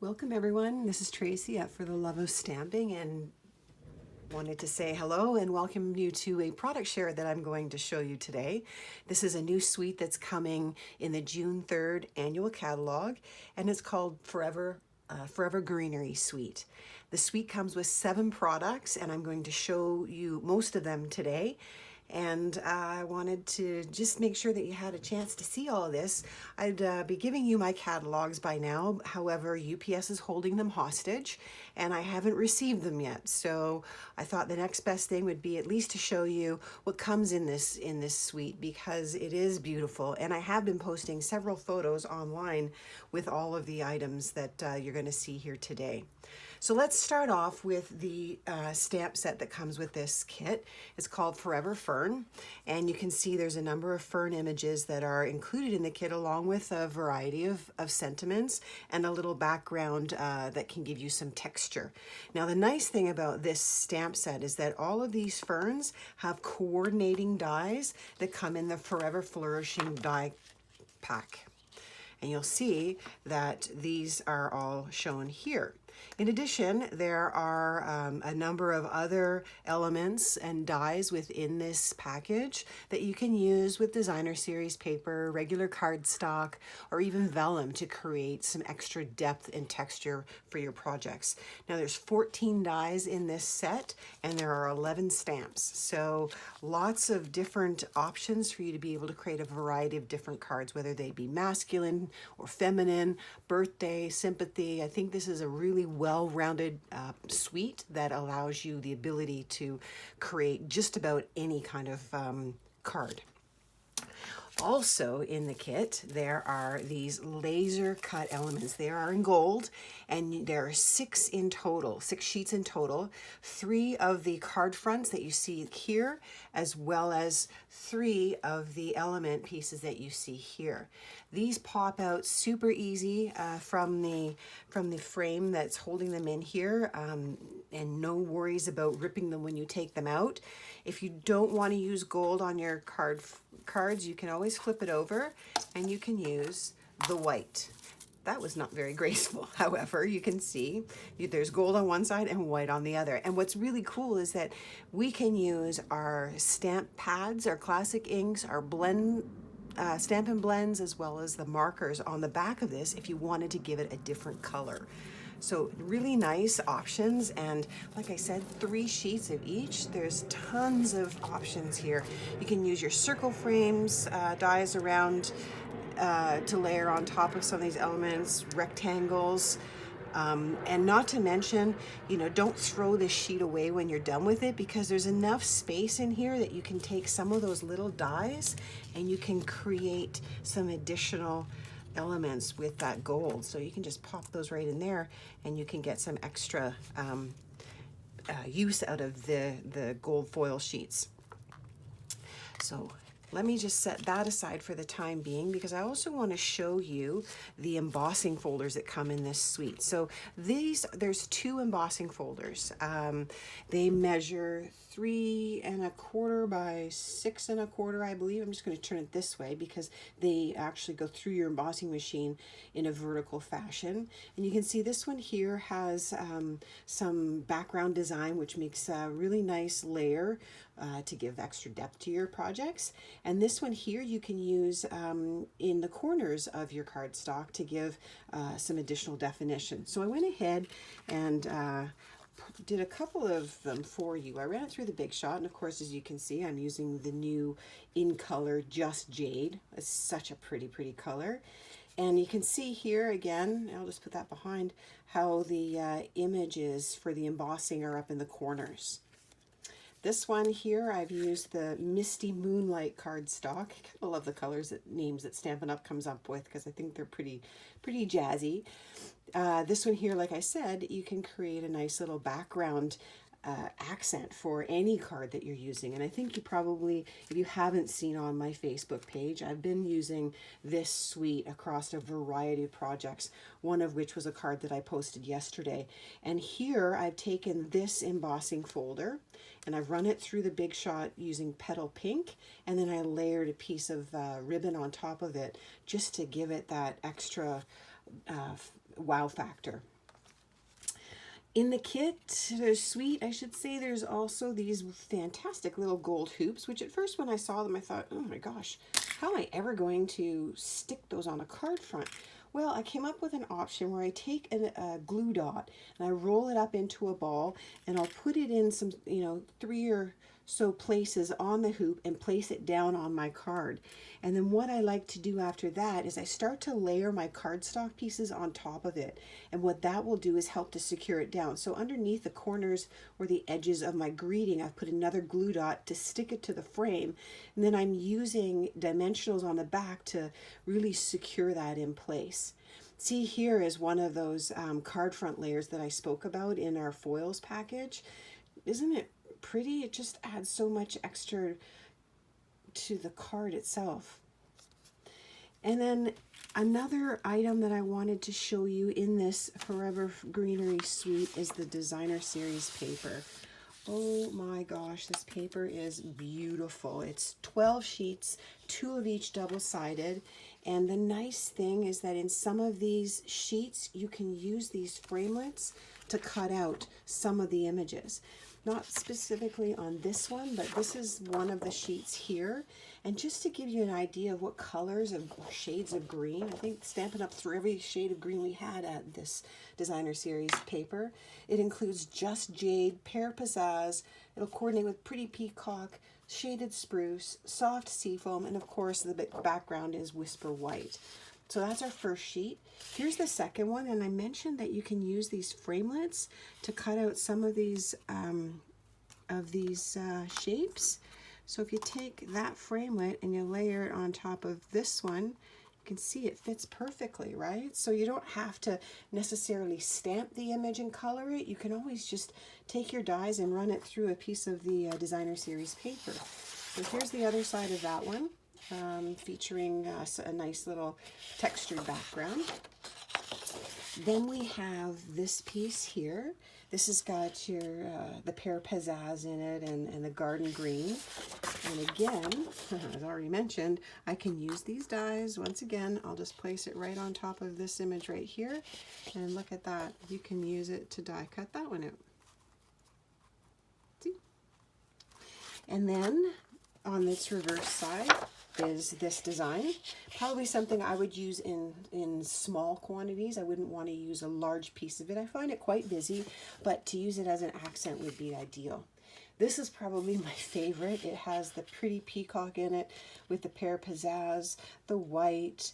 Welcome everyone, this is Tracy at For the Love of Stamping, and wanted to say hello and welcome you to a product share that I'm going to show you today. This is a new suite that's coming in the June 3rd annual catalog, and it's called Forever Greenery Suite. The suite comes with 7 products, and I'm going to show you most of them today. And I wanted to just make sure that you had a chance to see all of this. I'd be giving you my catalogs by now. However, UPS is holding them hostage and I haven't received them yet. So I thought the next best thing would be at least to show you what comes in this suite, because it is beautiful. And I have been posting several photos online with all of the items that you're going to see here today. So let's start off with the stamp set that comes with this kit. It's called Forever Fern, and you can see there's a number of fern images that are included in the kit, along with a variety of sentiments and a little background that can give you some texture. Now, the nice thing about this stamp set is that all of these ferns have coordinating dies that come in the Forever Flourishing die pack. And you'll see that these are all shown here. In addition, there are a number of other elements and dies within this package that you can use with designer series paper, regular cardstock, or even vellum to create some extra depth and texture for your projects. Now, there's 14 dies in this set, and there are 11 stamps. So lots of different options for you to be able to create a variety of different cards, whether they be masculine or feminine, birthday, sympathy. I think this is a really well-rounded suite that allows you the ability to create just about any kind of card. Also in the kit, there are these laser cut elements. They are in gold, and there are 6 in total, 6 sheets in total. 3 of the card fronts that you see here, as well as 3 of the element pieces that you see here. These pop out super easy from the frame that's holding them in here, and no worries about ripping them when you take them out. If you don't want to use gold on your cards, you can always flip it over and you can use the white. That was not very graceful. However, you can see there's gold on one side and white on the other. And what's really cool is that we can use our stamp pads, our classic inks, our Stampin' blends, as well as the markers on the back of this if you wanted to give it a different color. So really nice options, and like I said, 3 sheets of each. There's tons of options here. You can use your circle frames, dies around to layer on top of some of these elements, rectangles, and not to mention, don't throw this sheet away when you're done with it, because there's enough space in here that you can take some of those little dies and you can create some additional elements with that gold. So you can just pop those right in there and you can get some extra use out of the gold foil sheets. So let me just set that aside for the time being, because I also want to show you the embossing folders that come in this suite. So there's 2 embossing folders. They measure 3 1/4 by 6 1/4, I believe. I'm just going to turn it this way because they actually go through your embossing machine in a vertical fashion. And you can see this one here has some background design, which makes a really nice layer to give extra depth to your projects. And this one here you can use in the corners of your cardstock to give some additional definition. So I went ahead and did a couple of them for you. I ran it through the Big Shot, and of course, as you can see, I'm using the new in color Just Jade. It's such a pretty color. And you can see here again, I'll just put that behind, how the images for the embossing are up in the corners. This one here, I've used the Misty Moonlight cardstock. I love the names that Stampin' Up! Comes up with, because I think they're pretty jazzy. This one here, like I said, you can create a nice little background accent for any card that you're using. And I think you probably, if you haven't seen on my Facebook page, I've been using this suite across a variety of projects, one of which was a card that I posted yesterday. And here I've taken this embossing folder and I've run it through the Big Shot using Petal Pink, and then I layered a piece of ribbon on top of it just to give it that extra wow factor. In the kit, suite, I should say, there's also these fantastic little gold hoops, which at first when I saw them, I thought, oh my gosh, how am I ever going to stick those on a card front? Well, I came up with an option where I take a glue dot and I roll it up into a ball, and I'll put it in some, 3 or so places on the hoop and place it down on my card. And then what I like to do after that is I start to layer my cardstock pieces on top of it. And what that will do is help to secure it down. So underneath the corners or the edges of my greeting, I've put another glue dot to stick it to the frame. And then I'm using dimensionals on the back to really secure that in place. See, here is one of those card front layers that I spoke about in our foils package. Isn't it pretty? It just adds so much extra to the card itself. And then another item that I wanted to show you in this Forever Greenery suite is the designer series paper. Oh my gosh, this paper is beautiful. It's 12 sheets, 2 of each double-sided. And the nice thing is that in some of these sheets, you can use these framelits to cut out some of the images. Not specifically on this one, but this is one of the sheets here. And just to give you an idea of what colors and shades of green, I think Stampin' Up through every shade of green we had at this designer series paper. It includes Just Jade, Pear Pizzazz, it'll coordinate with Pretty Peacock, Shaded Spruce, Soft Seafoam, and of course the background is Whisper White. So that's our first sheet. Here's the second one, and I mentioned that you can use these framelits to cut out some of these shapes. So if you take that framelit and you layer it on top of this one, you can see it fits perfectly, right? So you don't have to necessarily stamp the image and color it. You can always just take your dies and run it through a piece of the designer series paper. So here's the other side of that one. Featuring a nice little textured background. Then we have this piece here. This has got your the Pear Pizzazz in it and the garden green. And again, as already mentioned, I can use these dies. Once again, I'll just place it right on top of this image right here. And look at that. You can use it to die cut that one out. See? And then on this reverse side is this design. Probably something I would use in small quantities. I wouldn't want to use a large piece of it. I find it quite busy, but to use it as an accent would be ideal. This is probably my favorite. It has the Pretty Peacock in it with the Pear Pizzazz, the white,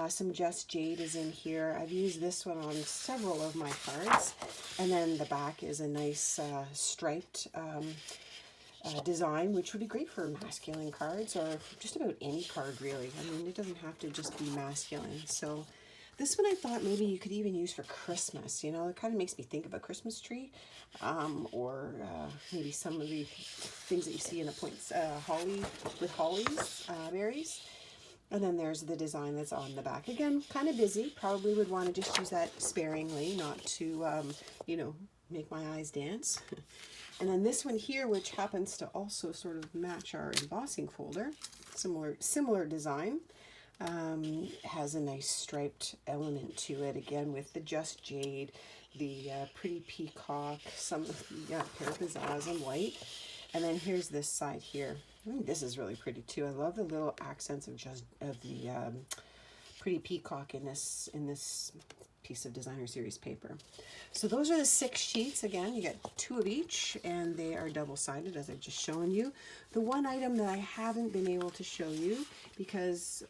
some Just Jade is in here. I've used this one on several of my cards. And then the back is a nice striped design, which would be great for masculine cards or just about any card really. I mean, it doesn't have to just be masculine. So this one I thought maybe you could even use for Christmas. You know, it kind of makes me think of a Christmas tree, or maybe some of the things that you see in holly with hollies, berries. And then there's the design that's on the back. Again, kind of busy. Probably would want to just use that sparingly, not to, make my eyes dance. And then this one here, which happens to also sort of match our embossing folder, similar design, has a nice striped element to it, again with the Just Jade, the Pretty Peacock, some Pear Pizzazz and white. And then here's this side here. I think this is really pretty too. I love the little accents of the Pretty Peacock in this piece of designer series paper. So those are the 6 sheets. Again, you get 2 of each, and they are double-sided as I've just shown you. The one item that I haven't been able to show you because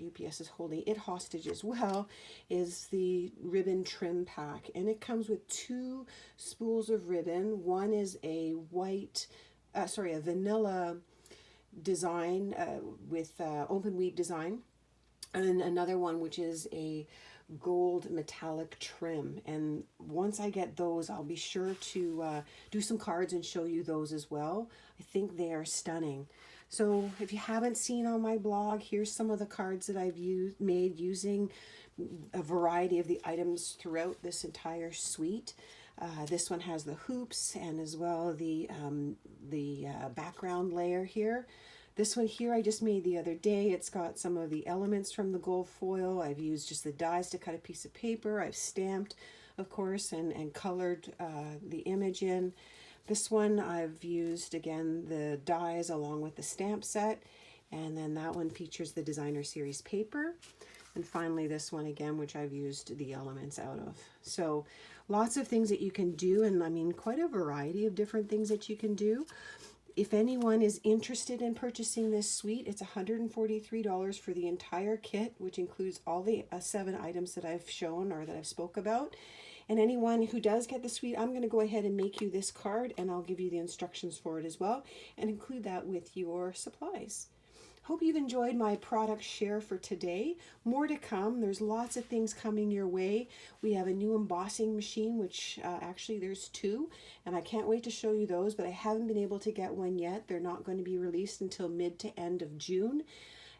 UPS is holding it hostage as well is the ribbon trim pack, and it comes with 2 spools of ribbon. One is a a vanilla design with open weave design, and then another one which is a gold metallic trim. And once I get those, I'll be sure to do some cards and show you those as well. I think they are stunning. So if you haven't seen on my blog, here's some of the cards that I've made using a variety of the items throughout this entire suite. This one has the hoops and as well the background layer here. This one here I just made the other day. It's got some of the elements from the gold foil. I've used just the dies to cut a piece of paper. I've stamped of course, and colored the image in. This one I've used, again, the dies along with the stamp set, and then that one features the designer series paper. And finally this one again, which I've used the elements out of. So lots of things that you can do, and I mean quite a variety of different things that you can do. If anyone is interested in purchasing this suite, it's $143 for the entire kit, which includes all the 7 items that I've shown or that I've spoke about. And anyone who does get the suite, I'm going to go ahead and make you this card, and I'll give you the instructions for it as well, and include that with your supplies. Hope you've enjoyed my product share for today. More to come. There's lots of things coming your way. We have a new embossing machine, which actually there's 2, and I can't wait to show you those, but I haven't been able to get one yet. They're not going to be released until mid to end of June.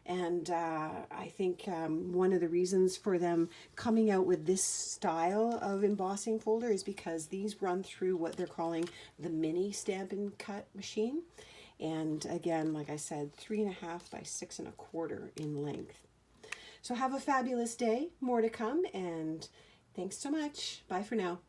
And I think one of the reasons for them coming out with this style of embossing folder is because these run through what they're calling the mini Stampin' cut machine. And again, like I said, 3.5 by 6.25 in length. So have a fabulous day. More to come, and thanks so much. Bye for now.